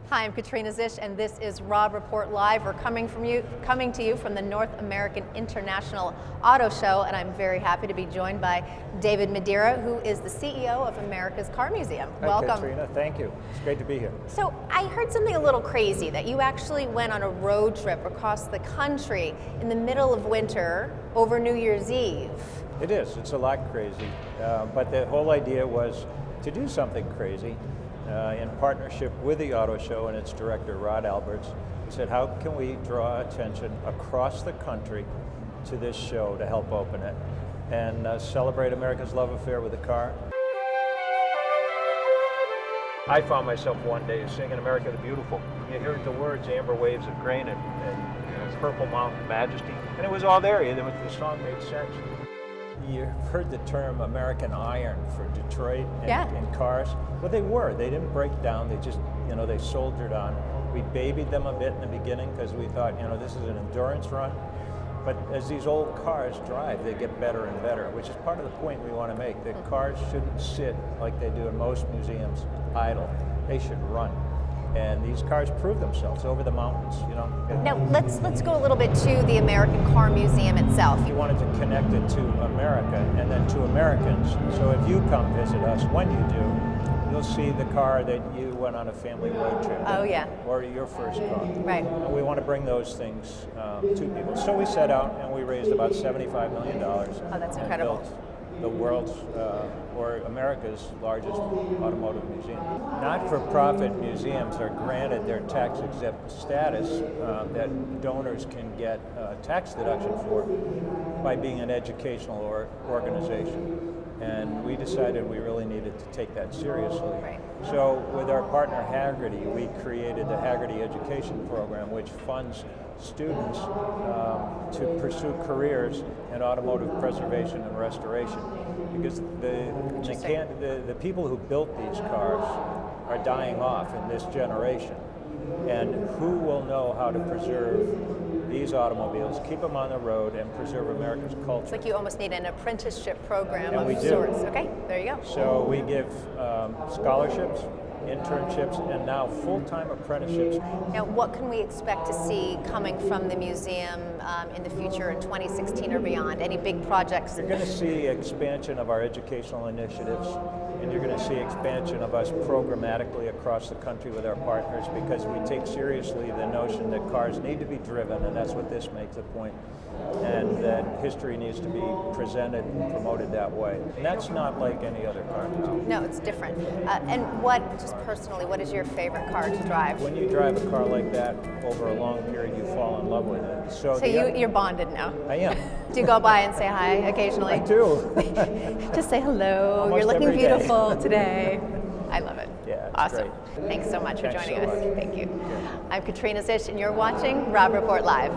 Hi, I'm Katrina Zish, and this is Robb Report Live. We're coming to you from the North American International Auto Show, and I'm very happy to be joined by David Madeira, who is the CEO of America's Car Museum. Hi, welcome. Katrina, thank you. It's great to be here. So I heard something a little crazy, that you actually went on a road trip across the country in the middle of winter over New Year's Eve. It is. It's a lot crazy, but the whole idea was to do something crazy. In partnership with the auto show and its director, Rod Alberts, said, how can we draw attention across the country to this show to help open it and celebrate America's love affair with the car? I found myself one day singing America the Beautiful. You hear the words, amber waves of grain and purple mountain majesty, and it was all there. The song made sense. You've heard the term American Iron for Detroit and cars. Well, they were. They didn't break down. They just, they soldiered on. We babied them a bit in the beginning because we thought, this is an endurance run. But as these old cars drive, they get better and better, which is part of the point we want to make. That cars shouldn't sit like they do in most museums, idle. They should run. And these cars prove themselves over the mountains, Now, let's go a little bit to the American Car Museum itself. We wanted to connect it to America and then to Americans. So if you come visit us, when you do, you'll see the car that you went on a family road trip. Oh, yeah. Or your first car. Right. And we want to bring those things to people. So we set out and we raised about $75 million. Oh, that's incredible. And built the world's, or America's largest automotive museum. Not-for-profit museums are granted their tax-exempt status that donors can get tax deduction for by being an educational organization. And we decided we really needed to take that seriously. Right. So with our partner Hagerty, we created the Hagerty Education Program, which funds students to pursue careers in automotive preservation and restoration. Because the people who built these cars are dying off in this generation. And who will know how to preserve these automobiles, keep them on the road, and preserve America's culture? It's like you almost need an apprenticeship program and of sorts. Okay, there you go. So we give scholarships, internships, and now full-time apprenticeships. Now, what can we expect to see coming from the museum in the future in 2016 or beyond? Any big projects? You're going to see expansion of our educational initiatives, and you're going to see expansion of us programmatically across the country with our partners, because we take seriously the notion that cars need to be driven, and that's what this makes a point, and that history needs to be presented and promoted that way. And that's not like any other car. No, it's different. And just personally, what is your favorite car to drive? When you drive a car like that over a long period, you fall in love with it. So you're bonded now? I am. Do you go by and say hi occasionally? I do. Just say hello. Almost you're looking every day. beautiful today. I love it. Yeah, it's awesome. great. Thanks so much for Thanks joining so us. much. Thank you. Yeah. I'm Katrina Zish, and you're watching Robb Report Live.